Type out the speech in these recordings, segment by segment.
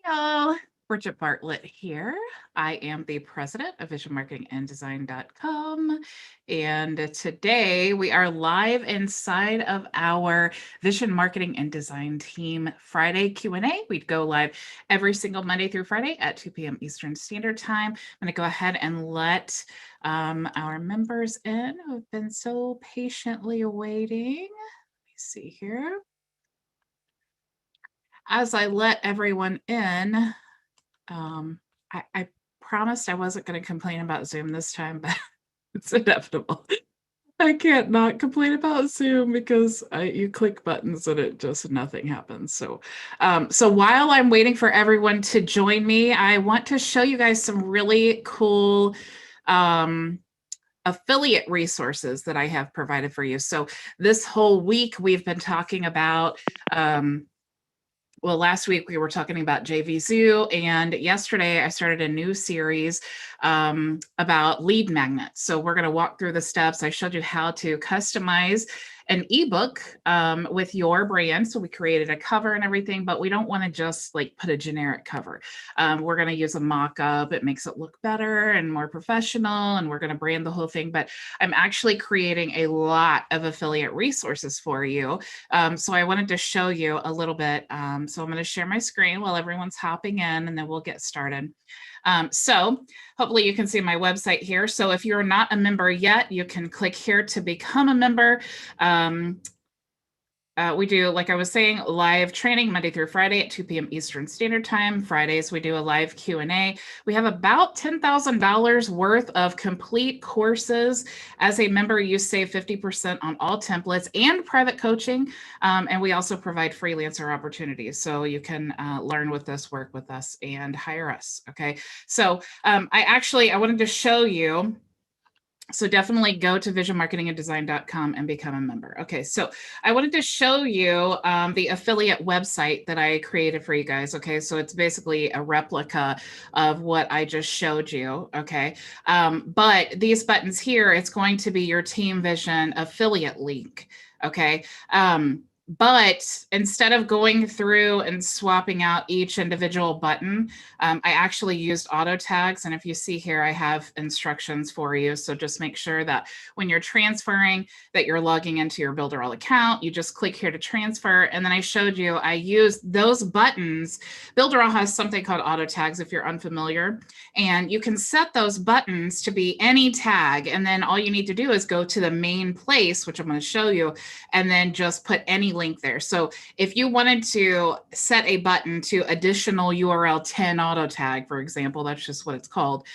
Hello, Bridget Bartlett here. I am the president of visionmarketinganddesign.com. And today we are live inside of our Vision Marketing and Design Team Friday Q&A. We'd go live every single Monday through Friday at 2 p.m. Eastern Standard Time. I'm going to go ahead and let our members in who have been so patiently waiting. Let me see here. As I let everyone in, I promised I wasn't going to complain about Zoom this time, but it's inevitable. I can't not complain about Zoom because you click buttons and it just nothing happens. So while I'm waiting for everyone to join me, I want to show you guys some really cool affiliate resources that I have provided for you. So this whole week we've been talking about well, last week we were talking about JVZoo, and yesterday I started a new series about lead magnets. So we're going to walk through the steps. I showed you how to customize an ebook with your brand. So we created a cover and everything, but we don't want to just like put a generic cover. We're going to use a mock-up. It makes it look better and more professional, and we're going to brand the whole thing. But I'm actually creating a lot of affiliate resources for you. So I wanted to show you a little bit. So I'm going to share my screen while everyone's hopping in, and then we'll get started. So hopefully you can see my website here. So if you're not a member yet, you can click here to become a member. We do, like I was saying, live training Monday through Friday at 2 p.m. Eastern Standard Time. Fridays, we do a live Q&A. We have about $10,000 worth of complete courses. As a member, you save 50% on all templates and private coaching. And we also provide freelancer opportunities. So you can learn with us, work with us, and hire us. Okay. So I wanted to show you. So definitely go to visionmarketinganddesign.com and become a member. Okay, so I wanted to show you the affiliate website that I created for you guys. Okay, so it's basically a replica of what I just showed you. Okay, but these buttons here, it's going to be your Team Vision affiliate link. Okay. But instead of going through and swapping out each individual button, I actually used auto tags. And if you see here, I have instructions for you. So just make sure that when you're transferring, that you're logging into your Builderall account, you just click here to transfer. And then I showed you, I used those buttons. Builderall has something called auto tags if you're unfamiliar. And you can set those buttons to be any tag. And then all you need to do is go to the main place, which I'm going to show you, and then just put any link there. So if you wanted to set a button to additional URL 10 auto tag, for example, that's just what it's called.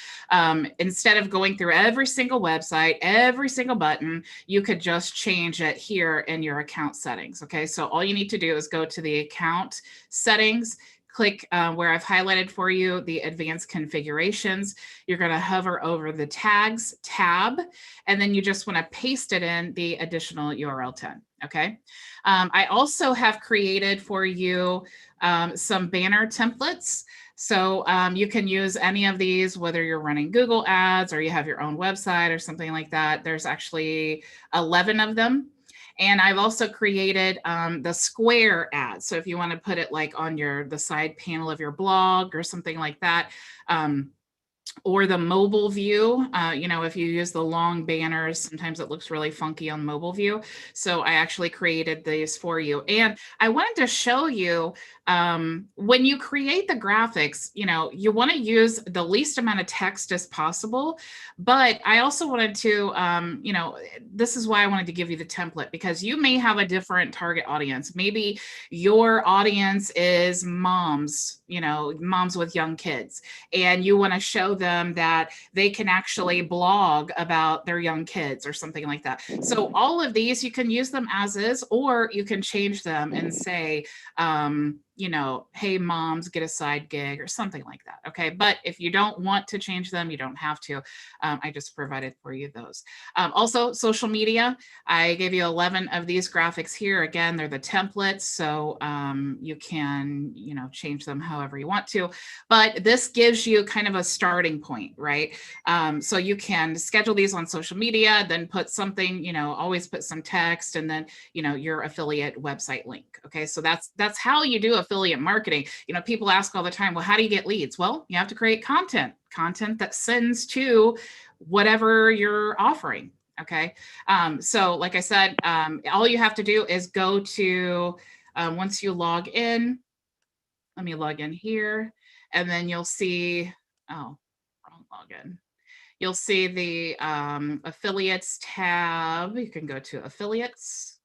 Instead of going through every single website, every single button, you could just change it here in your account settings. Okay, so all you need to do is go to the account settings, click where I've highlighted for you the advanced configurations. You're going to hover over the tags tab, and then you just want to paste it in the additional URL 10. Okay. I also have created for you some banner templates. So you can use any of these, whether you're running Google ads or you have your own website or something like that. There's actually 11 of them. And I've also created the square ads. So if you want to put it like on the side panel of your blog or something like that, or the mobile view, if you use the long banners, sometimes it looks really funky on mobile view. So I actually created these for you. And I wanted to show you when you create the graphics, you want to use the least amount of text as possible. But I also wanted to, this is why I wanted to give you the template, because you may have a different target audience. Maybe your audience is moms, moms with young kids, and you want to show them that they can actually blog about their young kids or something like that. So all of these, you can use them as is, or you can change them and say, hey, moms, get a side gig or something like that. Okay. But if you don't want to change them, you don't have to. I just provided for you those. Also, social media. I gave you 11 of these graphics here. Again, they're the templates. So you can, change them however you want to. But this gives you kind of a starting point, right? So you can schedule these on social media, then put something, always put some text, and then, your affiliate website link. Okay. So that's how you do affiliate marketing. People ask all the time, well, how do you get leads? Well, you have to create content that sends to whatever you're offering. Okay. So like I said, all you have to do is go to, once you log in, let me log in here, and then you'll see, oh, wrong login. You'll see the affiliates tab. You can go to affiliates,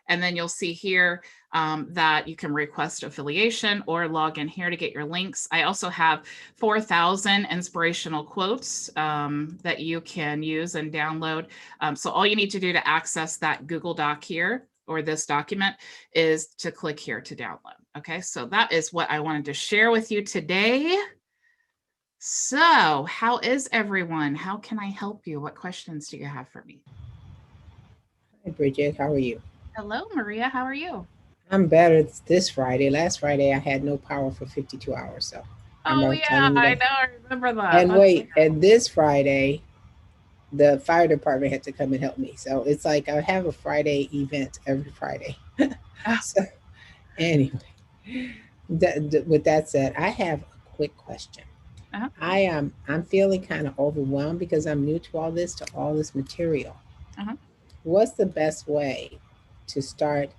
and then you'll see here that you can request affiliation or log in here to get your links. I also have 4,000 inspirational quotes that you can use and download. So all you need to do to access that Google Doc here, or this document, is to click here to download. Okay, so that is what I wanted to share with you today. So how is everyone? How can I help you? What questions do you have for me? Hi, Bridget. How are you? Hello, Maria. How are you? I'm better this Friday. Last Friday, I had no power for 52 hours. So I'm Oh yeah, returning I today. know. I remember that. And That's wait, and this Friday, the fire department had to come and help me. So it's like I have a Friday event every Friday. oh, So anyway, with that said, I have a quick question. uh-huh, I'm feeling kind of overwhelmed because I'm new to all this material. uh-huh. What's the best way to start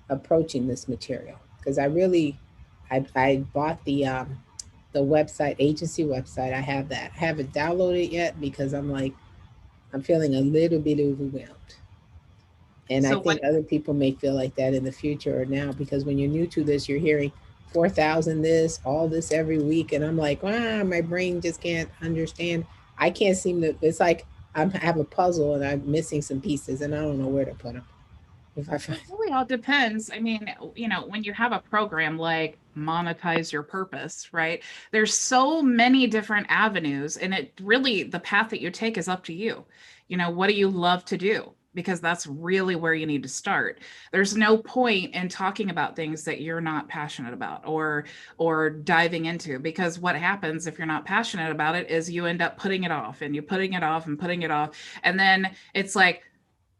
approaching this material? Because I bought the website, agency website. I have that. I haven't downloaded it yet because I'm feeling a little bit overwhelmed. And I So what? think other people may feel like that in the future or now, because when you're new to this, you're hearing 4,000 this, all this every week. And I'm like, my brain just can't understand. I can't seem to, it's like I have a puzzle and I'm missing some pieces and I don't know where to put them. If I find, It really all depends. I mean, when you have a program like Monetize Your Purpose, right? There's so many different avenues, and it really, the path that you take is up to you. What do you love to do? Because that's really where you need to start. There's no point in talking about things that you're not passionate about, or diving into, because what happens if you're not passionate about it is you end up putting it off, and you putting it off and putting it off. And then it's like,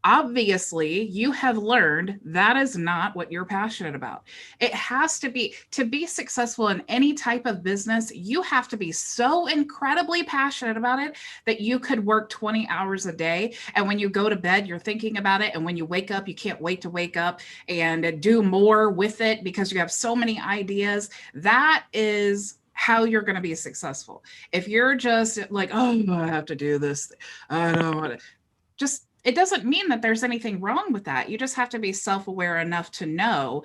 obviously you have learned that is not what you're passionate about. It has to be successful in any type of business. You have to be so incredibly passionate about it that you could work 20 hours a day, and when you go to bed you're thinking about it, and when you wake up you can't wait to wake up and do more with it because you have so many ideas. That is how you're going to be successful. If you're just like, oh, I have to do this, I don't want to, just, it doesn't mean that there's anything wrong with that. You just have to be self-aware enough to know,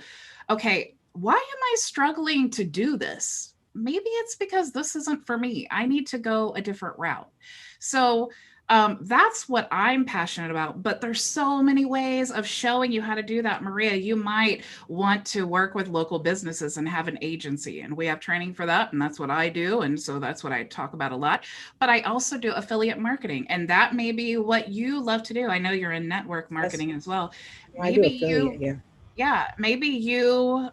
okay, why am I struggling to do this? Maybe it's because this isn't for me. I need to go a different route. So that's what I'm passionate about. But there's so many ways of showing you how to do that, Maria. You might want to work with local businesses and have an agency, and we have training for that, and that's what I do, and so that's what I talk about a lot. But I also do affiliate marketing, and that may be what you love to do. I know you're in network that's, marketing as well. I do Maybe affiliate, you, yeah. yeah, maybe you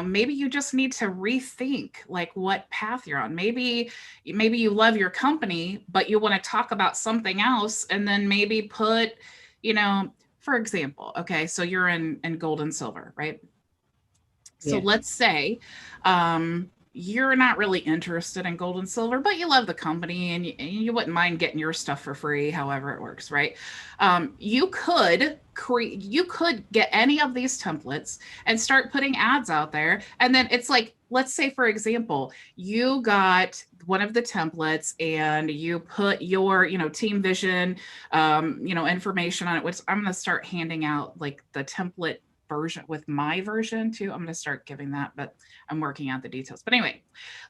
maybe you just need to rethink like what path you're on. Maybe you love your company but you want to talk about something else, and then maybe put, for example, okay, so you're in gold and silver, right? So Yeah. let's say you're not really interested in gold and silver, but you love the company, and you wouldn't mind getting your stuff for free, however it works, right? You could get any of these templates and start putting ads out there. And then it's like, let's say, for example, you got one of the templates and you put your, team vision, information on it, which I'm going to start handing out like the template version with my version too. I'm going to start giving that, but I'm working out the details. But anyway,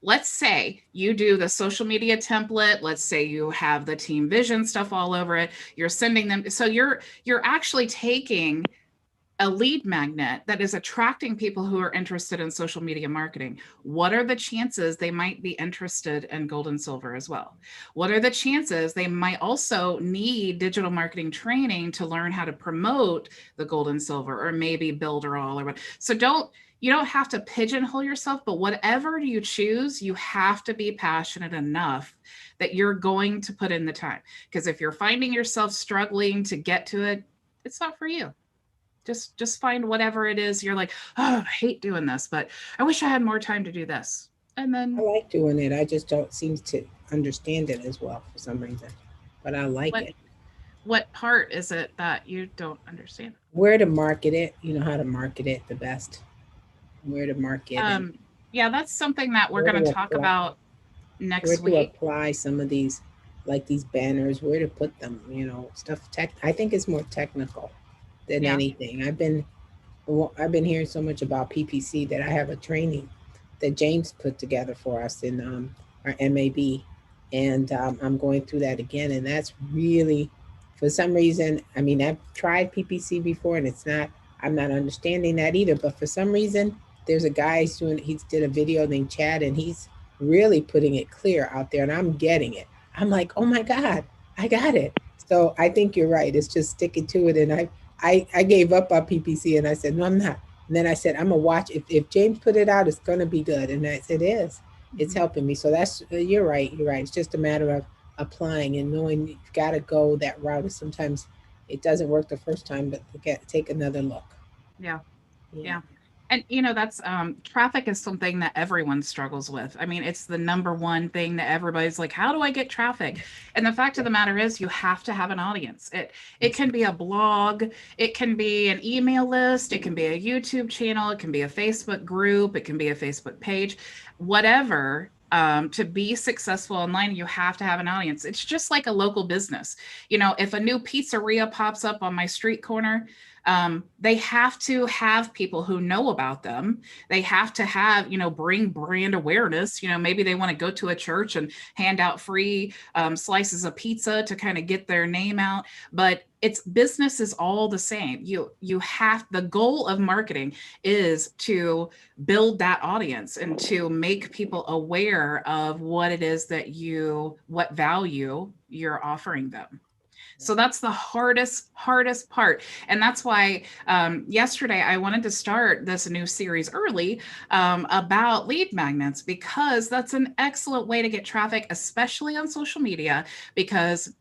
let's say you do the social media template. Let's say you have the team vision stuff all over it. You're sending them. So you're actually taking a lead magnet that is attracting people who are interested in social media marketing. What are the chances they might be interested in gold and silver as well? What are the chances they might also need digital marketing training to learn how to promote the gold and silver, or maybe build or all, or what? So you don't have to pigeonhole yourself, but whatever you choose, you have to be passionate enough that you're going to put in the time. Because if you're finding yourself struggling to get to it, it's not for you. Just find whatever it is you're like, oh, I hate doing this, but I wish I had more time to do this. And I then like doing it. I just don't seem to understand it as well for some reason, but I like what it. what part is it that you don't understand? Where to market it, how to market it the best, where to market and Um, yeah, that's something that we're where going to to talk apply, about where next to week. apply some of these, like these banners, where to put them, stuff tech. I think it's more technical than Yeah. anything. I've been hearing so much about PPC that I have a training that James put together for us in our MAB, and I'm going through that again. And that's really, for some reason, I mean, I've tried PPC before, and it's not. I'm not understanding that either. But for some reason, there's a guy he did a video named Chad, and he's really putting it clear out there, and I'm getting it. I'm like, oh my God, I got it. So I think you're right. It's just sticking to it, and I gave up on PPC and I said, no, I'm not. And then I said, I'm gonna watch. If James put it out, it's gonna be good. And I said, it is. It's Mhm. helping me. So that's you're right. You're right. It's just a matter of applying and knowing you've got to go that route. And sometimes it doesn't work the first time, but take another look. Yeah. Yeah. Yeah. And that's traffic is something that everyone struggles with. I mean, it's the number one thing that everybody's like, how do I get traffic? And the fact of Yeah. the matter is you have to have an audience. It That's can be a blog, it can be an email list, it can be a YouTube channel, it can be a Facebook group, it can be a Facebook page, whatever. To be successful online, you have to have an audience. It's just like a local business. If a new pizzeria pops up on my street corner, they have to have people who know about them. They have to have, bring brand awareness. Maybe they want to go to a church and hand out free slices of pizza to kind of get their name out. But it's business is all the same. You have, the goal of marketing is to build that audience and to make people aware of what it is that what value you're offering them. So that's the hardest part. And that's why yesterday I wanted to start this new series early about lead magnets, because that's an excellent way to get traffic, especially on social media, because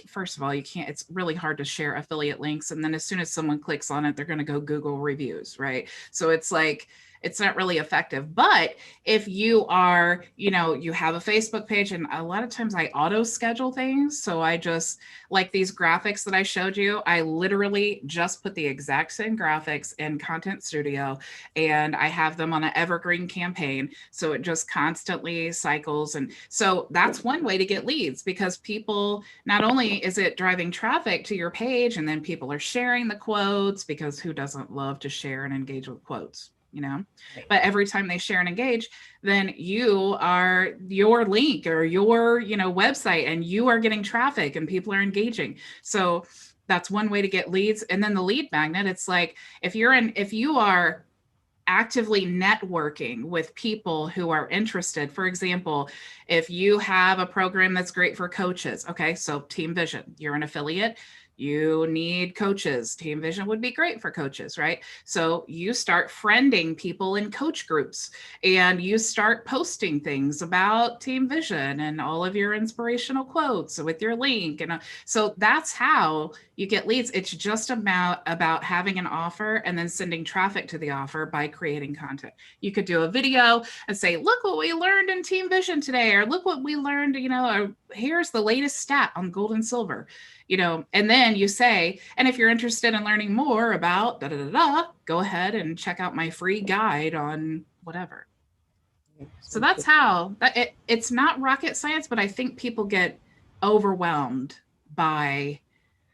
first of all, you can't, it's really hard to share affiliate links. And then as soon as someone clicks on it, they're going to go Google reviews, right? So it's like, it's not really effective. But if you are, you have a Facebook page, and a lot of times I auto schedule things. So I just, like these graphics that I showed you, I literally just put the exact same graphics in Content Studio, and I have them on an evergreen campaign. So it just constantly cycles. And so that's one way to get leads, because people, not only is it driving traffic to your page, and then people are sharing the quotes, because who doesn't love to share and engage with quotes? right. But every time they share and engage, then you are your link or your, website, and you are getting traffic and people are engaging. So that's one way to get leads. And then the lead magnet, it's like, if you are actively networking with people who are interested. For example, if you have a program that's great for coaches, okay, so Team Vision, you're an affiliate, you need coaches. Team Vision would be great for coaches, right? So you start friending people in coach groups, and you start posting things about Team Vision and all of your inspirational quotes with your link. And so that's how you get leads. It's just about having an offer and then sending traffic to the offer by creating content. You could do a video and say, look what we learned in Team Vision today, or look what we learned, or here's the latest stat on gold and silver, and then you say, and if you're interested in learning more about da da da da, go ahead and check out my free guide on whatever. So that's how it's not rocket science, but I think people get overwhelmed by,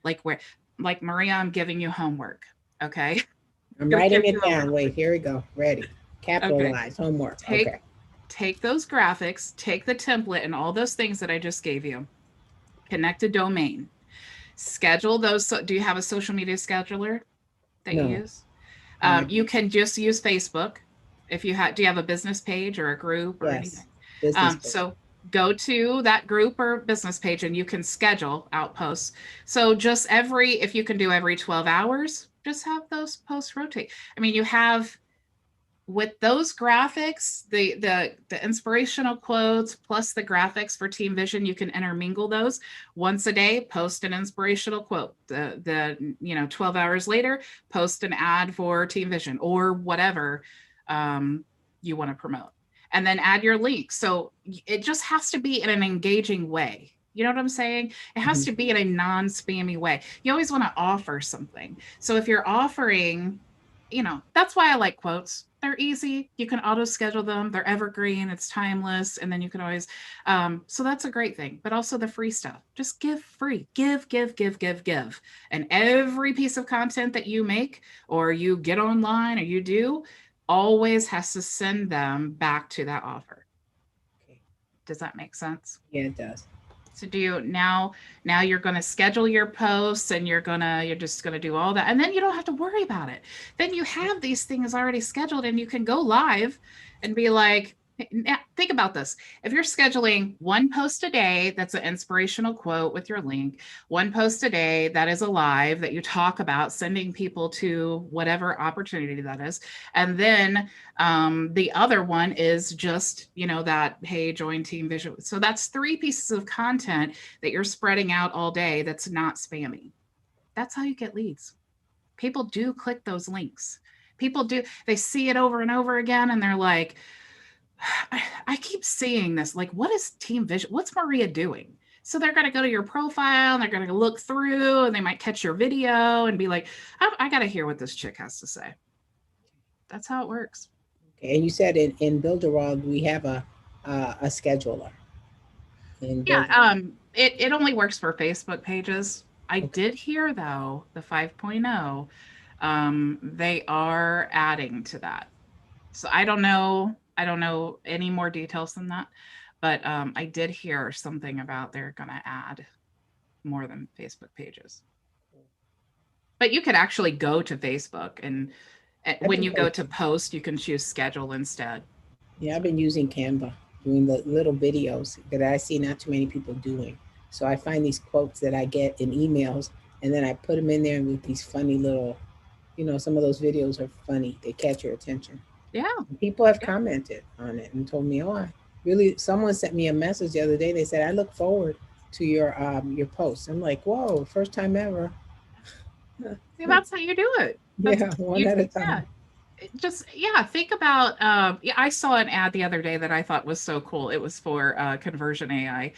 like Maria, I'm giving you homework. Okay. I'm I'm gonna writing give it you down. Wait, here we go. Ready. okay. Capitalize. Homework. Take Okay. take those graphics, take the template and all those things that I just gave you, connect a domain, schedule those. So, do you have a social media scheduler that you No. use? No. You can just use Facebook. If you have, do you have a business page or a group or Yes. anything? Business page. So go to that group or business page, and you can schedule outposts. So just if you can do every 12 hours, just have those posts rotate. I mean, you have with those graphics, the inspirational quotes plus the graphics for Team Vision, you can intermingle those. Once a day, post an inspirational quote. The 12 hours later, post an ad for Team Vision or whatever you want to promote, and then add your link. So it just has to be in an engaging way. You know what I'm saying? It has to be in a non-spammy way. You always want to offer something. So if you're offering, that's why I like quotes. They're easy. You can auto schedule them. They're evergreen. It's timeless. And then you can always, so that's a great thing. But also the free stuff. Just give free. Give, give, give, give, give. And every piece of content that you make or you get online or you do always has to send them back to that offer. Okay. Does that make sense? Yeah, it does. So do you now you're going to schedule your posts and you're just going to do all that. And then you don't have to worry about it. Then you have these things already scheduled and you can go live and be like, think about this. If you're scheduling one post a day, that's an inspirational quote with your link, one post a day, that is a live that you talk about sending people to whatever opportunity that is. And then the other one is just, that, hey, join Team Vision. So that's 3 pieces of content that you're spreading out all day. That's not spammy. That's how you get leads. People do click those links. People do, they see it over and over again. And they're like, I keep seeing this. Like, what is Team Vision? What's Maria doing? So they're going to go to your profile and they're going to look through and they might catch your video and be like, I got to hear what this chick has to say. That's how it works. Okay. And you said in Builderall, we have a scheduler. Yeah. It only works for Facebook pages. I did hear though, the 5.0, they are adding to that. So I don't know any more details than that, but I did hear something about they're going to add more than Facebook pages. But you could actually go to Facebook and when you go to post, you can choose schedule instead. Yeah, I've been using Canva, doing the little videos that I see not too many people doing. So I find these quotes that I get in emails, and then I put them in there with these funny little, some of those videos are funny. They catch your attention. Yeah. People have commented on it and told me, someone sent me a message the other day. They said, I look forward to your posts. I'm like, whoa, first time ever. See, that's how you do it. One at a time. Think about, I saw an ad the other day that I thought was so cool. It was for Conversion AI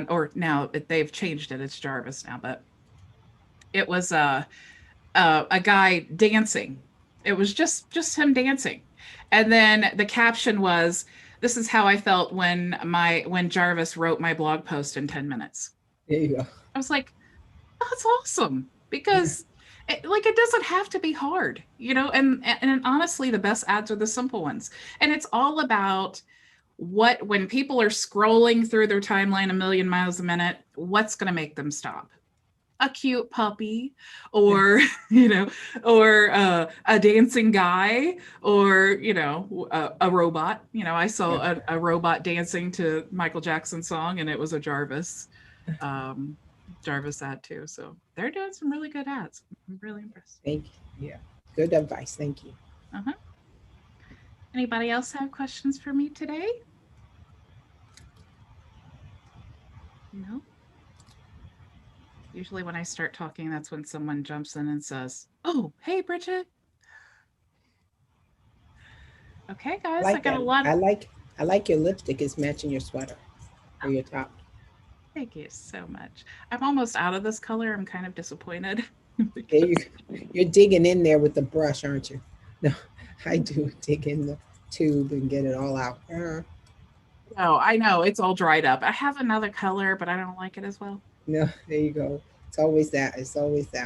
or now they've changed it. It's Jarvis now, but it was a guy dancing. It was just him dancing. And then the caption was, this is how I felt when Jarvis wrote my blog post in 10 minutes. There you go. I was like, that's awesome, because it doesn't have to be hard, and honestly, the best ads are the simple ones. And it's all about when people are scrolling through their timeline a million miles a minute, what's going to make them stop? A cute puppy, or or a dancing guy, or a robot. I saw a robot dancing to Michael Jackson's song, and it was a Jarvis ad too. So they're doing some really good ads. I'm really impressed. Thank you. Yeah, good advice. Thank you. Anybody else have questions for me today? No. Usually when I start talking, that's when someone jumps in and says, oh, hey, Bridget. Okay, guys, I got a lot. I like your lipstick is matching your sweater or your top. Thank you so much. I'm almost out of this color. I'm kind of disappointed. You're digging in there with the brush, aren't you? No, I do dig in the tube and get it all out. No, I know it's all dried up. I have another color, but I don't like it as well. No, there you go. It's always that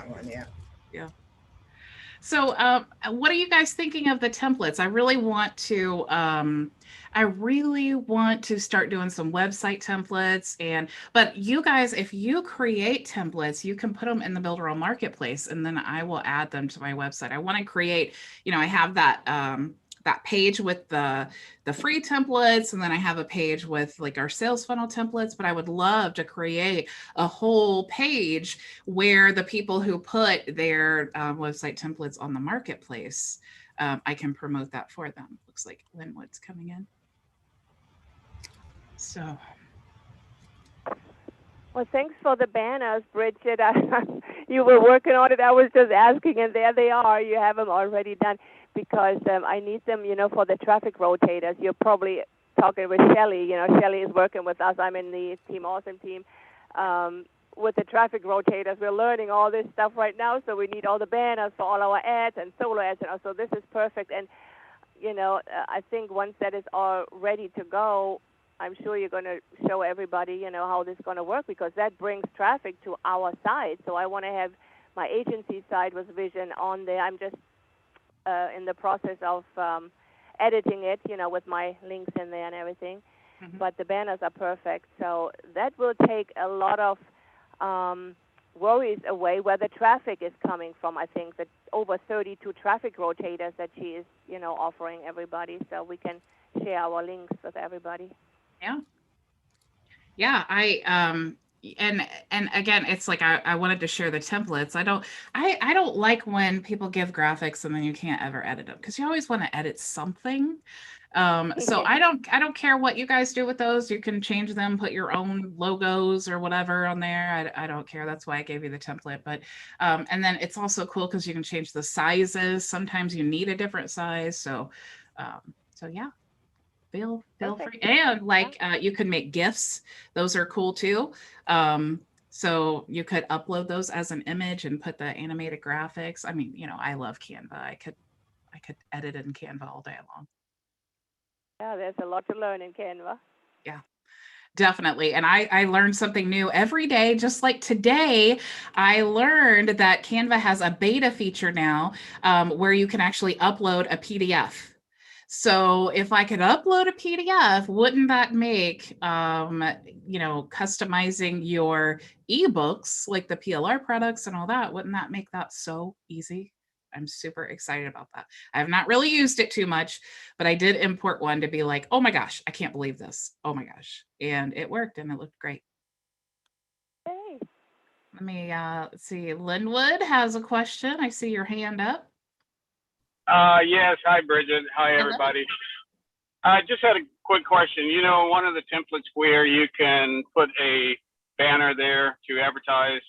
one. Yeah. Yeah. So what are you guys thinking of the templates? I really want to start doing some website templates, but you guys, if you create templates, you can put them in the Builderall Marketplace, and then I will add them to my website. I want to create, I have that that page with the free templates, and then I have a page with like our sales funnel templates, but I would love to create a whole page where the people who put their website templates on the marketplace, I can promote that for them. Looks like Linwood's coming in. So. Well, thanks for the banners, Bridget. You were working on it. I was just asking, and there they are. You have them already done, because I need them, for the traffic rotators. You're probably talking with Shelly. Shelly is working with us. I'm in the Team Awesome team with the traffic rotators. We're learning all this stuff right now, so we need all the banners for all our ads and solo ads. So this is perfect. And, I think once that is all ready to go, I'm sure you're going to show everybody, how this is going to work, because that brings traffic to our site. So I want to have my agency side with Vision on there. I'm just in the process of editing it, with my links in there and everything. Mm-hmm. But the banners are perfect. So that will take a lot of worries away where the traffic is coming from. I think that over 32 traffic rotators that she is, offering everybody, so we can share our links with everybody. Yeah. And again, it's like I wanted to share the templates. I don't like when people give graphics and then you can't ever edit them, because you always want to edit something. So I don't care what you guys do with those. You can change them, put your own logos or whatever on there. I don't care. That's why I gave you the template. But and then it's also cool because you can change the sizes. Sometimes you need a different size. So yeah. Feel free. And like you can make GIFs. Those are cool too. So you could upload those as an image and put the animated graphics. I mean, I love Canva. I could edit in Canva all day long. Yeah, there's a lot to learn in Canva. Yeah, definitely. And I learned something new every day. Just like today, I learned that Canva has a beta feature now where you can actually upload a PDF. So if I could upload a PDF, wouldn't that make, customizing your ebooks, like the PLR products and all that, wouldn't that make that so easy? I'm super excited about that. I have not really used it too much, but I did import one to be like, oh my gosh, I can't believe this. Oh my gosh. And it worked and it looked great. Hey. Let me let's see. Linwood has a question. I see your hand up. Yes. Hi, Bridget. Hi, everybody. I just had a quick question. One of the templates where you can put a banner there to advertise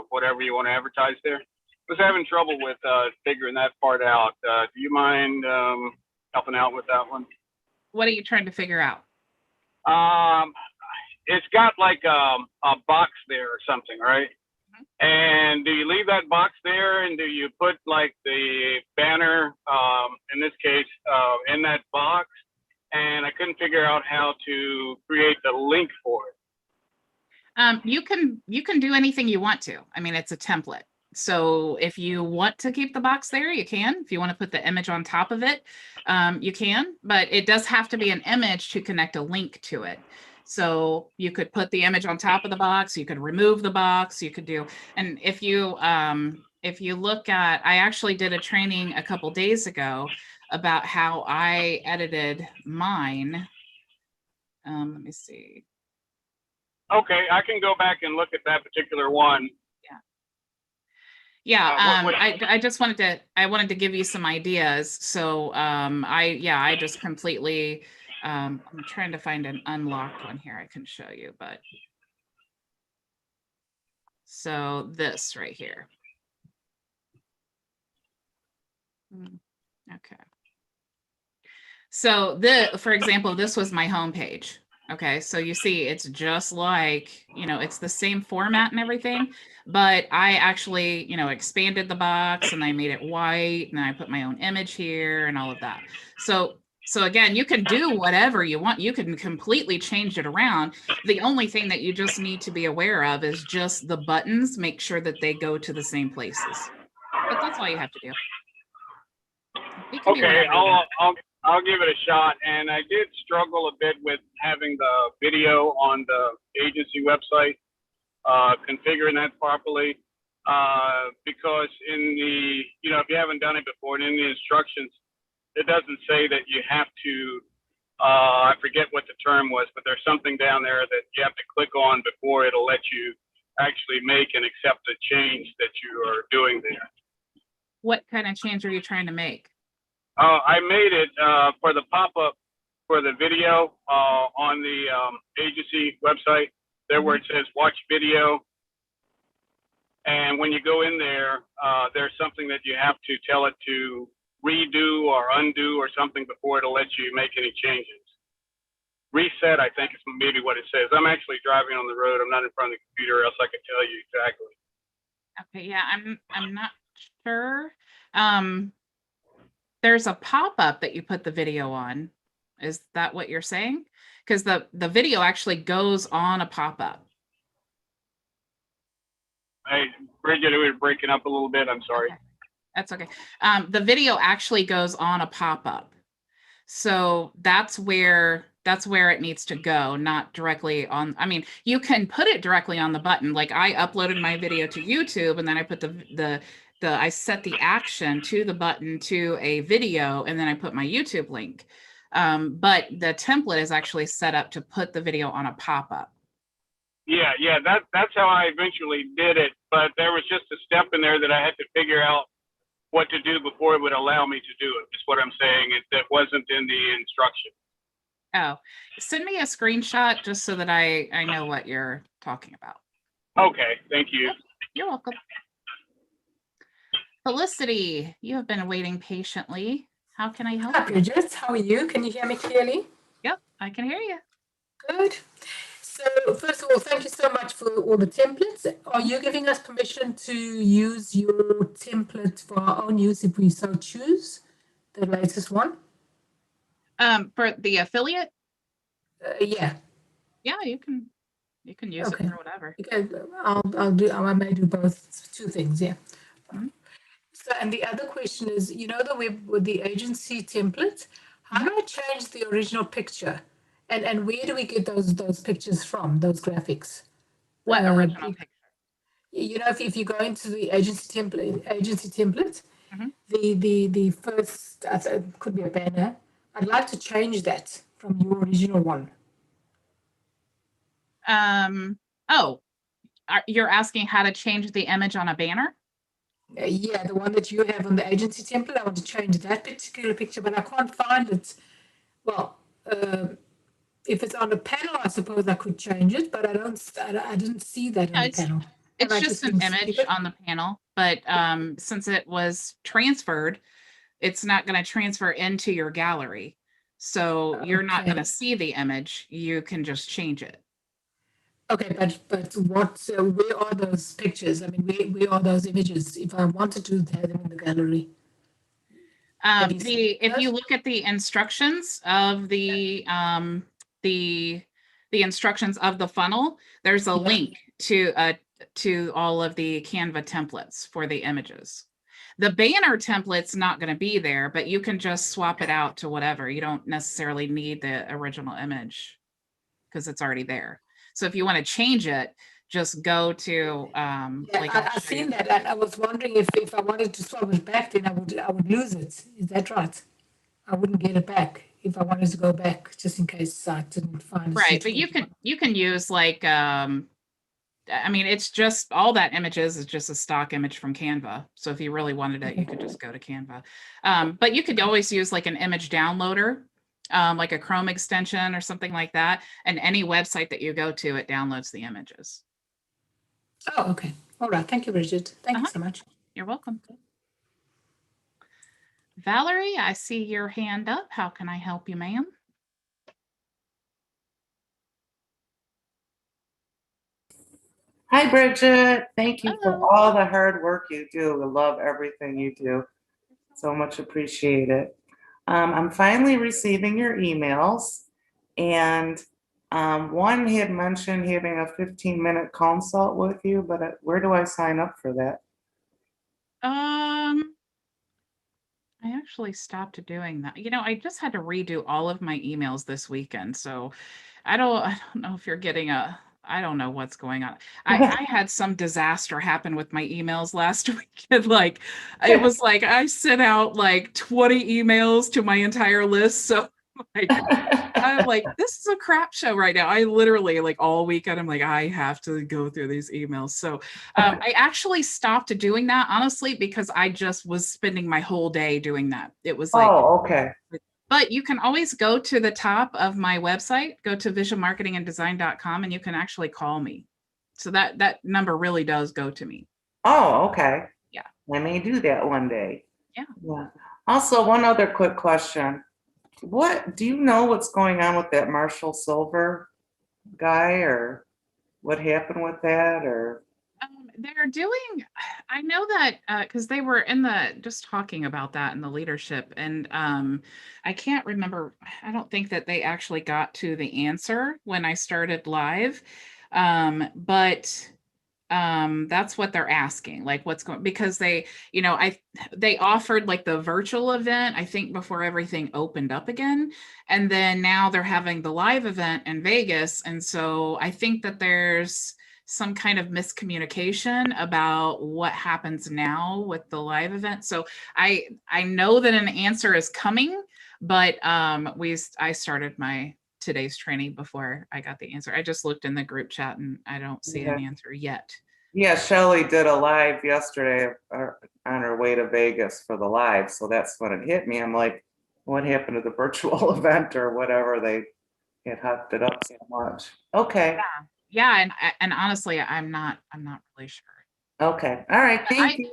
whatever you want to advertise there. I was having trouble with figuring that part out. Do you mind helping out with that one? What are you trying to figure out? It's got like a box there or something, right? And do you leave that box there, and do you put like the banner, in this case, in that box? And I couldn't figure out how to create the link for it. You can do anything you want to. I mean, it's a template. So if you want to keep the box there, you can. If you want to put the image on top of it, you can. But it does have to be an image to connect a link to it. So you could put the image on top of the box, you could remove the box, you could do, and if you look at, I actually did a training a couple days ago about how I edited mine. Let me see. Okay, I can go back and look at that particular one. Yeah. I just wanted to give you some ideas. So I just completely, I'm trying to find an unlocked one here I can show you, but so this right here. Okay. So for example, this was my homepage. Okay, so you see it's just like, it's the same format and everything, but I actually, expanded the box and I made it white and I put my own image here and all of that. So again, you can do whatever you want. You can completely change it around. The only thing that you just need to be aware of is just the buttons, make sure that they go to the same places. But that's all you have to do. Okay, I'll give it a shot. And I did struggle a bit with having the video on the agency website, configuring that properly, because in the, if you haven't done it before, in the instructions, it doesn't say that you have to, I forget what the term was, but there's something down there that you have to click on before it'll let you actually make and accept the change that you are doing there. What kind of change are you trying to make? I made it for the pop-up for the video on the agency website, there where it says watch video. And when you go in there, there's something that you have to tell it to redo or undo or something before it'll let you make any changes. Reset, I think, is maybe what it says. I'm actually driving on the road. I'm not in front of the computer, else I could tell you exactly. Okay, yeah, I'm not sure. There's a pop-up that you put the video on. Is that what you're saying? Because the video actually goes on a pop-up. Hey, Bridget, we were breaking up a little bit. I'm sorry. Okay. That's okay. The video actually goes on a pop-up. So that's where it needs to go, not directly on. I mean, you can put it directly on the button. Like I uploaded my video to YouTube and then I put I set the action to the button to a video and then I put my YouTube link. But the template is actually set up to put the video on a pop-up. Yeah, that's how I eventually did it. But there was just a step in there that I had to figure out what to do before it would allow me to do it. Is what I'm saying. That wasn't in the instruction. Oh, send me a screenshot just so that I know what you're talking about. Okay, thank you. You're welcome. Felicity, you have been waiting patiently. How can I help you? Bridget, how are you? Can you hear me clearly? Yep, I can hear you. Good. So first of all, thank you so much for all the templates. Are you giving us permission to use your template for our own use if we so choose, the latest one? For the affiliate? Yeah. Yeah, you can use it for whatever. Okay, I may do both, two things, yeah. Mhm. So, and the other question is, you know, the web with the agency template, how do I change the original picture? And where do we get those pictures from, those graphics? What original picture? You know, if you go into the agency template, Mhm. the first, it could be a banner. I'd like to change that from your original one. Oh, you're asking how to change the image on a banner? Yeah, the one that you have on the agency template. I want to change that particular picture, but I can't find it. Well, if it's on a panel, I suppose I could change it, but I didn't see that on the panel. It's just an image on the panel, but since it was transferred, it's not going to transfer into your gallery. So you're not going to see the image. You can just change it. Okay, but what? Where are those pictures? I mean, where are those images? If I wanted to have them in the gallery. If you look at the instructions of the instructions of the funnel, there's a link to all of the Canva templates for the images. The banner template's not going to be there, but you can just swap it out to whatever. You don't necessarily need the original image because it's already there. So if you want to change it, just go to I've seen that, and I was wondering if I wanted to swap it back, then I would lose it. Is that right? I wouldn't get it back if I wanted to go back, just in case I didn't find it. Right, but you can use like I mean, it's just all that images is just a stock image from Canva. So if you really wanted it, you could just go to Canva. But you could always use like an image downloader, like a Chrome extension or something like that. And any website that you go to, it downloads the images. Oh, okay. All right. Thank you, Bridget. Thank you so much. You're welcome. Valerie, I see your hand up. How can I help you, ma'am? Hi, Bridget. Thank you Hello. for all the hard work you do. I love everything you do. So much appreciated. I'm finally receiving your emails, and one had mentioned having a 15-minute consult with you, but where do I sign up for that? I actually stopped doing that. You know, I just had to redo all of my emails this weekend, so I don't know if you're getting a I don't know what's going on. I had some disaster happen with my emails last week. And like, it was like I sent out like 20 emails to my entire list. So like, I'm like, this is a crap show right now. I literally like all weekend, I'm like, I have to go through these emails. So I actually stopped doing that, honestly, because I just was spending my whole day doing that. It was like, Oh, okay. but you can always go to the top of my website, go to visionmarketinganddesign.com, and you can actually call me. So that number really does go to me. Oh, okay. Yeah. I may do that one day. Yeah. Yeah. Also, one other quick question. What do you know what's going on with that Marshall Silver guy, or what happened with that, or? They're doing, I know that because they were just talking about that in the leadership, and I can't remember, I don't think that they actually got to the answer when I started live, but that's what they're asking, like what's going, because they, they offered like the virtual event, I think before everything opened up again, and then now they're having the live event in Vegas, and so I think that there's some kind of miscommunication about what happens now with the live event. So I know that an answer is coming, but I started my today's training before I got the answer. I just looked in the group chat and I don't see an answer yet. Yeah, Shelly did a live yesterday on her way to Vegas for the live. So that's when it hit me. I'm like, what happened to the virtual event or whatever? They had hyped it up so much. Okay. Yeah, and honestly, I'm not really sure. Okay. All right. Thank you.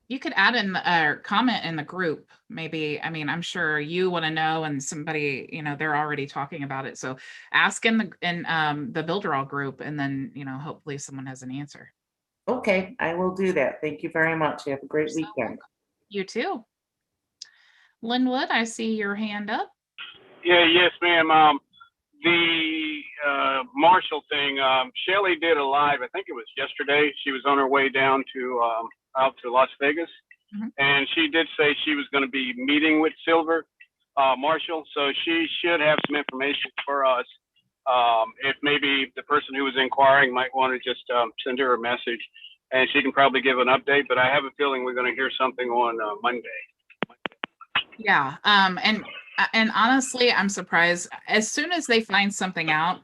You could add in comment in the group, maybe. I mean, I'm sure you want to know, and somebody, they're already talking about it. So ask in the Builderall group, and then hopefully someone has an answer. Okay, I will do that. Thank you very much. You have a great weekend. You too. Linwood, I see your hand up. Yeah, yes, ma'am. The Marshall thing, Shelly did a live, I think it was yesterday. She was on her way down to out to Las Vegas, and she did say she was going to be meeting with Marshall, so she should have some information for us. If maybe the person who was inquiring might want to just send her a message, and she can probably give an update, but I have a feeling we're going to hear something on Monday. Yeah, and honestly, I'm surprised. As soon as they find something out,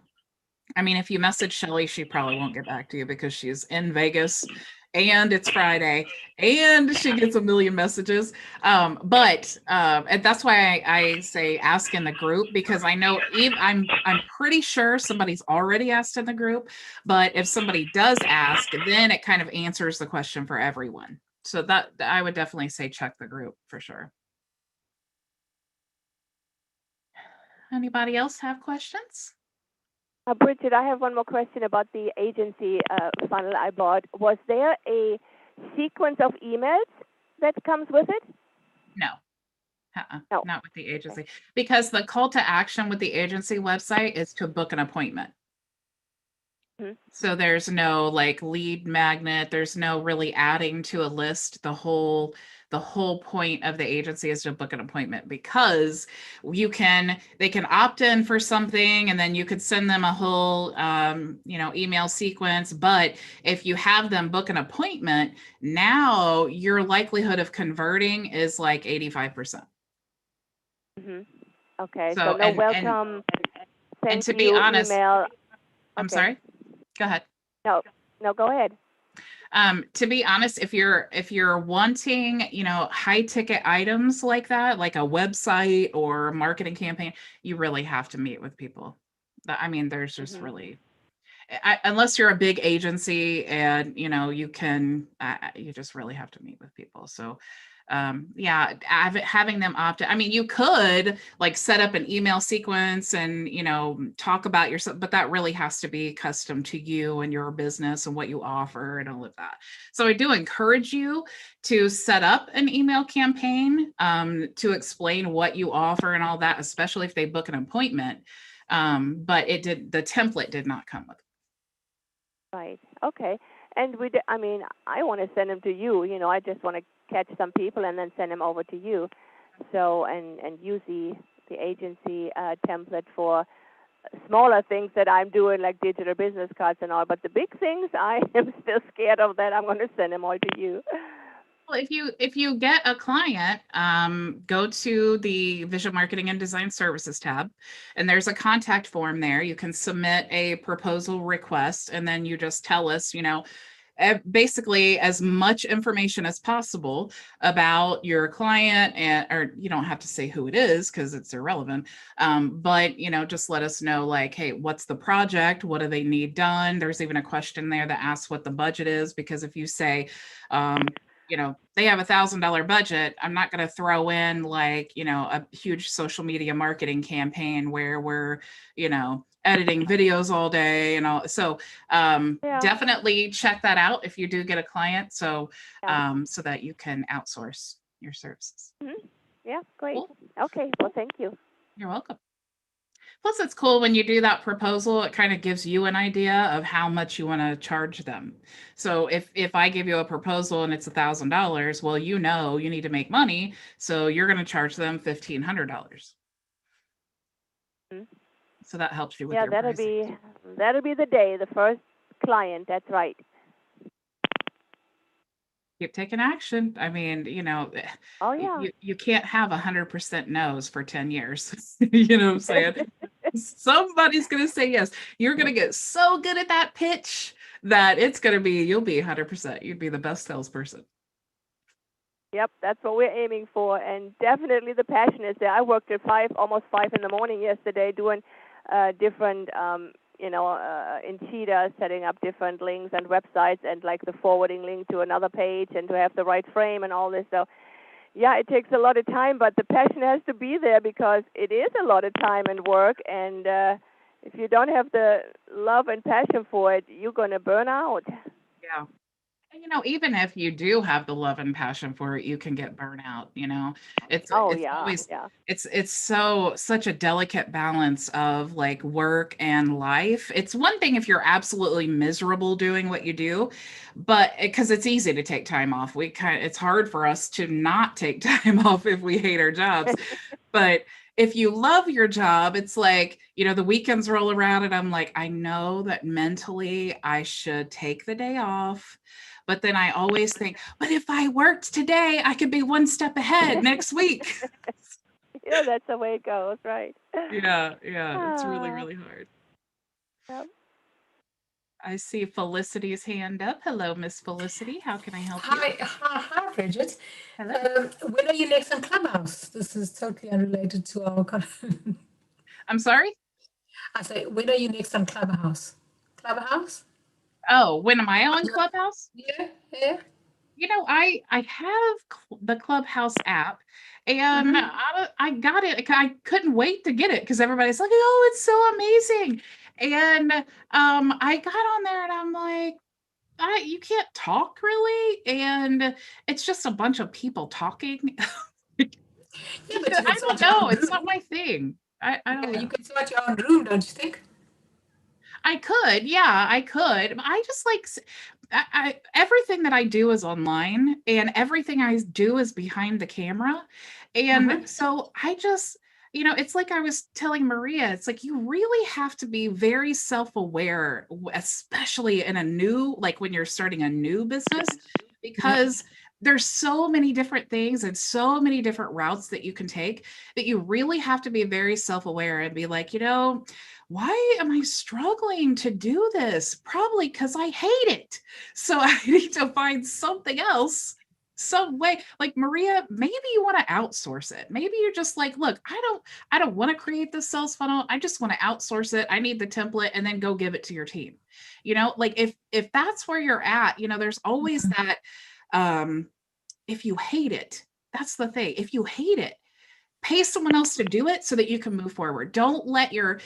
I mean, if you message Shelly, she probably won't get back to you because she's in Vegas and it's Friday and she gets a million messages. And that's why I say ask in the group, because I know I'm pretty sure somebody's already asked in the group, but if somebody does ask, then it kind of answers the question for everyone. So that I would definitely say check the group for sure. Anybody else have questions? Bridget, I have one more question about the agency funnel I bought. Was there a sequence of emails that comes with it? No. No. Not with the agency, because the call to action with the agency website is to book an appointment. So there's no like lead magnet. There's no really adding to a list. The whole point of the agency is to book an appointment, because they can opt in for something and then you could send them a whole, email sequence. But if you have them book an appointment, now your likelihood of converting is like 85%. Okay. So no welcome. And to be honest, email. I'm sorry. Go ahead. No, go ahead. To be honest, if you're wanting, high ticket items like that, like a website or a marketing campaign, you really have to meet with people. I mean, there's just really, unless you're a big agency and, you just really have to meet with people. So having them opt in. I mean, you could like set up an email sequence and, talk about yourself, but that really has to be custom to you and your business and what you offer and all of that. So I do encourage you to set up an email campaign to explain what you offer and all that, especially if they book an appointment. But the template did not come with it. Right. Okay. And I want to send them to you. I just want to catch some people and then send them over to you. So and use the agency template for smaller things that I'm doing, like digital business cards and all. But the big things, I am still scared of that. I'm going to send them all to you. Well, if you get a client, go to the Vision Marketing and Design Services tab, and there's a contact form there. You can submit a proposal request, and then you just tell us, basically as much information as possible about your client, and or you don't have to say who it is because it's irrelevant. But just let us know, like, hey, what's the project? What do they need done? There's even a question there that asks what the budget is, because if you say, they have $1,000 budget, I'm not going to throw in like, a huge social media marketing campaign where we're, editing videos all day and all. So definitely check that out if you do get a client. So, so that you can outsource your services. Mm-hmm. Yeah, great. Cool. Okay, well, thank you. You're welcome. Plus, it's cool when you do that proposal, it kind of gives you an idea of how much you want to charge them. So if I give you a proposal and it's $1,000, well, you need to make money. So you're going to charge them $1,500. Mm-hmm. So that helps you with your pricing. that'll be the day, the first client. That's right. Keep taking action. I mean, Oh, yeah. you can't have 100% no's for 10 years. You know what I'm saying? Somebody's going to say yes. You're going to get so good at that pitch that you'll be 100%. You'd be the best salesperson. Yep, that's what we're aiming for. And definitely the passion is there. I worked at almost 5 in the morning yesterday doing different, in Cheetah, setting up different links and websites, and like the forwarding link to another page, and to have the right frame and all this. So, yeah, it takes a lot of time, but the passion has to be there, because it is a lot of time and work. And if you don't have the love and passion for it, you're going to burn out. Yeah. And, even if you do have the love and passion for it, you can get burnout. It's always, it's such a delicate balance of like work and life. It's one thing if you're absolutely miserable doing what you do, but because it's easy to take time off. It's hard for us to not take time off if we hate our jobs. But if you love your job, it's like, the weekends roll around and I'm like, I know that mentally I should take the day off. But then I always think, but if I worked today, I could be one step ahead next week. Yeah, that's the way it goes, right? Yeah. It's really, really hard. Yep. I see Felicity's hand up. Hello, Miss Felicity. How can I help you? Hi, Bridget. Hello. When are you next on Clubhouse? This is totally unrelated to our. I'm sorry? I say, when are you next on Clubhouse? Clubhouse? Oh, when am I on Clubhouse? Yeah. I have the Clubhouse app, and I got it. I couldn't wait to get it because everybody's like, "Oh, it's so amazing!" And I got on there, and I'm like, you can't talk really, and it's just a bunch of people talking. Yeah, but I don't know. It's not my thing. I don't know. You can start your own room, don't you think? I could, yeah, I could. I just like everything that I do is online, and everything I do is behind the camera. And so I just, it's like I was telling Maria, it's like you really have to be very self-aware, especially in like when you're starting a new business, because there's so many different things and so many different routes that you can take that you really have to be very self-aware and be like, why am I struggling to do this? Probably because I hate it. So I need to find something else, some way. Like Maria, maybe you want to outsource it. Maybe you're just like, look, I don't want to create this sales funnel. I just want to outsource it. I need the template, and then go give it to your team. Like if that's where you're at, there's always that. If you hate it, that's the thing. If you hate it, pay someone else to do it so that you can move forward. Don't let your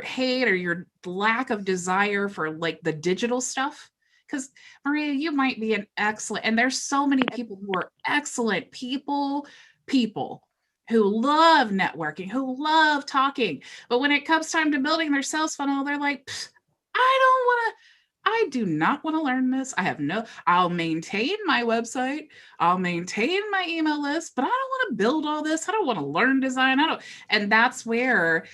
hate or your lack of desire for like the digital stuff, because Maria, you might be an excellent, and there's so many people who are excellent people who love networking, who love talking. But when it comes time to building their sales funnel, they're like, I do not want to learn this. I'll maintain my website. I'll maintain my email list, but I don't want to build all this. I don't want to learn design. And that's where,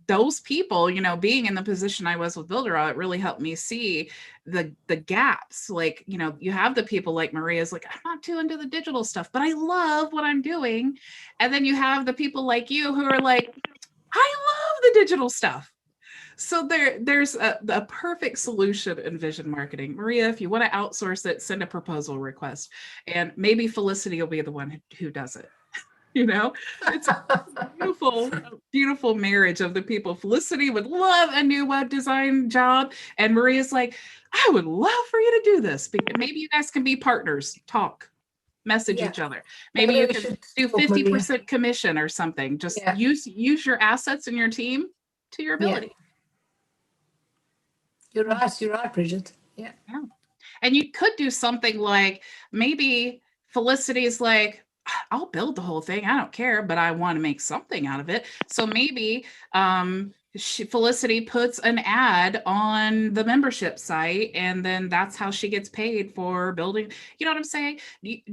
those people, you know, being in the position I was with Builderall, it really helped me see the gaps. Like, you know, you have the people like Maria's like, I'm not too into the digital stuff, but I love what I'm doing. And then you have the people like you who are like, I love the digital stuff. So there's a perfect solution in vision marketing. Maria, if you want to outsource it, send a proposal request, and maybe Felicity will be the one who does it. You know, it's a beautiful marriage of the people. Felicity would love a new web design job, and Maria's like, I would love for you to do this. Maybe you guys can be partners, talk, message each other. Maybe you can do 50% commission or something. Just use your assets in your team to your ability. You're right, Bridget. Yeah. And you could do something like, maybe Felicity's like, I'll build the whole thing, I don't care, but I want to make something out of it. So maybe Felicity puts an ad on the membership site, and then that's how she gets paid for building. You know what I'm saying?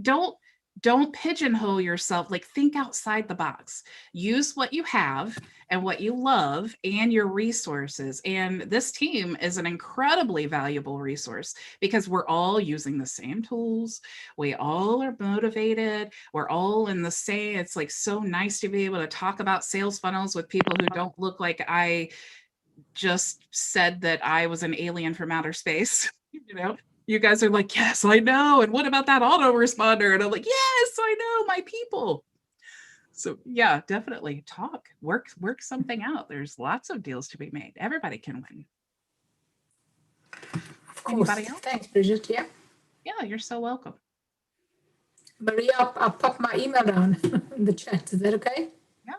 Don't pigeonhole yourself. Like, think outside the box. Use what you have and what you love and your resources. And this team is an incredibly valuable resource because we're all using the same tools. We all are motivated. We're all in the same. It's like so nice to be able to talk about sales funnels with people who don't look like I just said that I was an alien from outer space, you know? You guys are like, yes, I know. And what about that autoresponder? And I'm like, yes, I know, my people. So yeah, definitely talk, work something out. There's lots of deals to be made. Everybody can win. Of course. Anybody else? Thanks, Bridget. Yeah. Yeah, you're so welcome. Maria, I'll pop my email down in the chat. Is that okay? Yeah.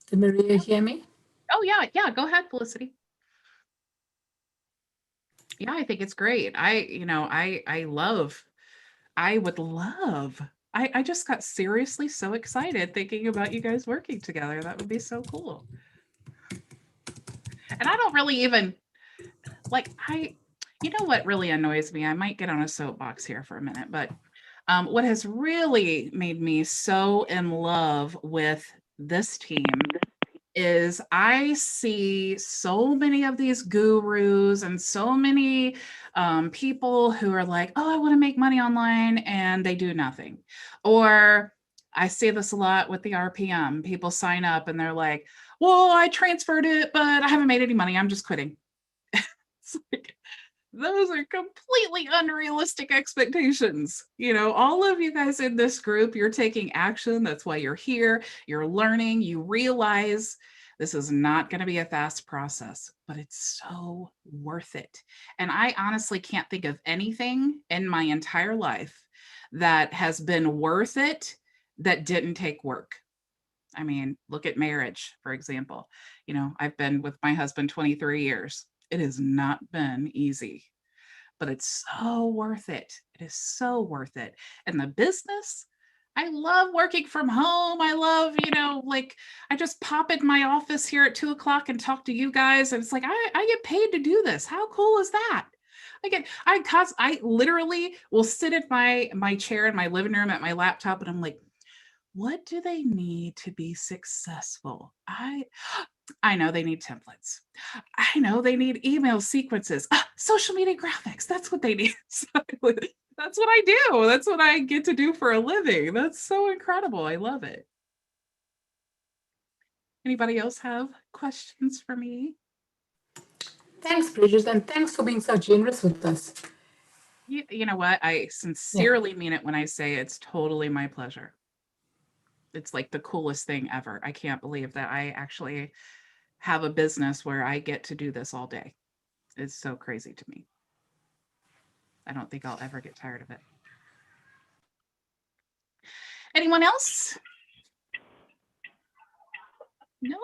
Did Maria hear me? Oh yeah. Go ahead, Felicity. Yeah, I think it's great. I just got seriously so excited thinking about you guys working together. That would be so cool. And I don't really even you know what really annoys me? I might get on a soapbox here for a minute, but what has really made me so in love with this team is I see so many of these gurus and so many people who are like, oh, I want to make money online, and they do nothing. Or I see this a lot with the RPM. People sign up and they're like, well, I transferred it, but I haven't made any money. I'm just quitting. It's like, those are completely unrealistic expectations. You know, all of you guys in this group, you're taking action. That's why you're here. You're learning. You realize this is not going to be a fast process, but it's so worth it. And I honestly can't think of anything in my entire life that has been worth it that didn't take work. I mean, look at marriage, for example. You know, I've been with my husband 23 years. It has not been easy, but it's so worth it. It is so worth it. And the business, I love working from home. I love, I just pop in my office here at 2:00 and talk to you guys. And it's like, I get paid to do this. How cool is that? I literally will sit at my chair in my living room at my laptop, and I'm like, what do they need to be successful? I know they need templates. I know they need email sequences, social media graphics. That's what they need. That's what I do. That's what I get to do for a living. That's so incredible. I love it. Anybody else have questions for me? Thanks, Bridget, and thanks for being so generous with us. You know what? I sincerely mean it when I say it's totally my pleasure. It's like the coolest thing ever. I can't believe that I actually have a business where I get to do this all day. It's so crazy to me. I don't think I'll ever get tired of it. Anyone else? No?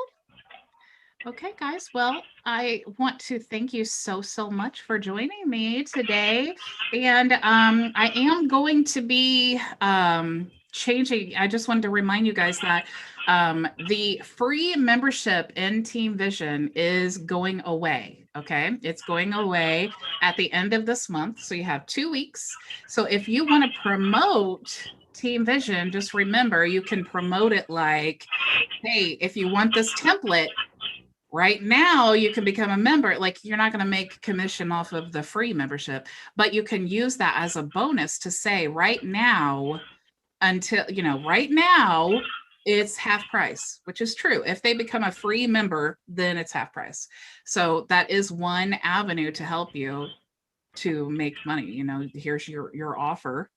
Okay, guys. Well, I want to thank you so much for joining me today. And I am going to be changing. I just wanted to remind you guys that the free membership in Team Vision is going away. Okay, it's going away at the end of this month. So you have 2 weeks. So if you want to promote Team Vision, just remember you can promote it like hey, if you want this template, right now you can become a member. Like, you're not going to make commission off of the free membership, but you can use that as a bonus to say right now, until, you know, right now it's half price, which is true. If they become a free member, then it's half price. So that is one avenue to help you to make money. You know, here's your offer.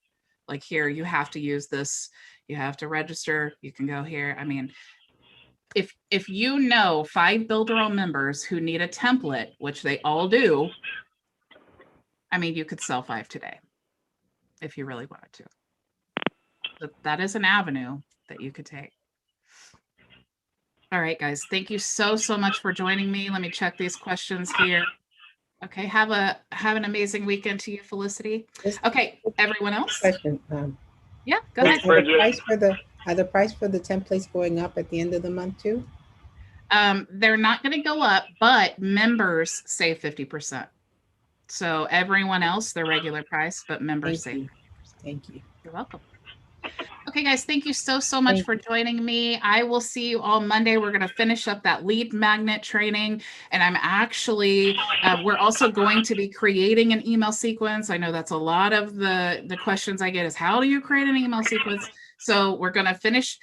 Like, here, you have to use this, you have to register, you can go here. I mean, if you know 5 Build Your Own members who need a template, which they all do, I mean, you could sell 5 today if you really wanted to. So that is an avenue that you could take. All right, guys, thank you so much for joining me. Let me check these questions here. Okay, have an amazing weekend to you, Felicity. Okay, everyone else? Question. Yeah, go ahead. Are the price for the templates going up at the end of the month too? They're not going to go up, but members save 50%. So everyone else, their regular price, but members save 50%. Thank you. You're welcome. Okay, guys, thank you so much for joining me. I will see you all Monday. We're going to finish up that lead magnet training. And I'm actually, we're also going to be creating an email sequence. I know that's a lot of the questions I get is, how do you create an email sequence? So we're going to finish.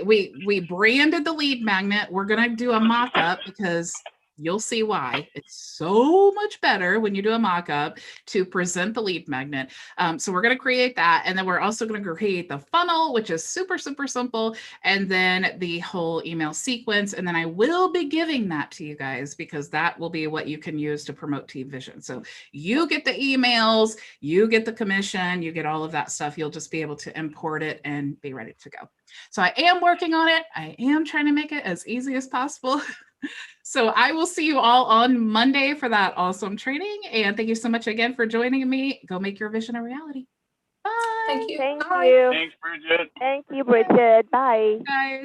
We branded the lead magnet. We're going to do a mock-up because you'll see why it's so much better when you do a mock-up to present the lead magnet. So we're going to create that. And then we're also going to create the funnel, which is super simple. And then the whole email sequence. And then I will be giving that to you guys because that will be what you can use to promote Team Vision. So you get the emails, you get the commission, you get all of that stuff. You'll just be able to import it and be ready to go. So I am working on it. I am trying to make it as easy as possible. So I will see you all on Monday for that awesome training. And thank you so much again for joining me. Go make your vision a reality. Bye. Thank you. Thank Bye. you. Thanks, Bridget. Thank you, Bridget. Bye. Guys.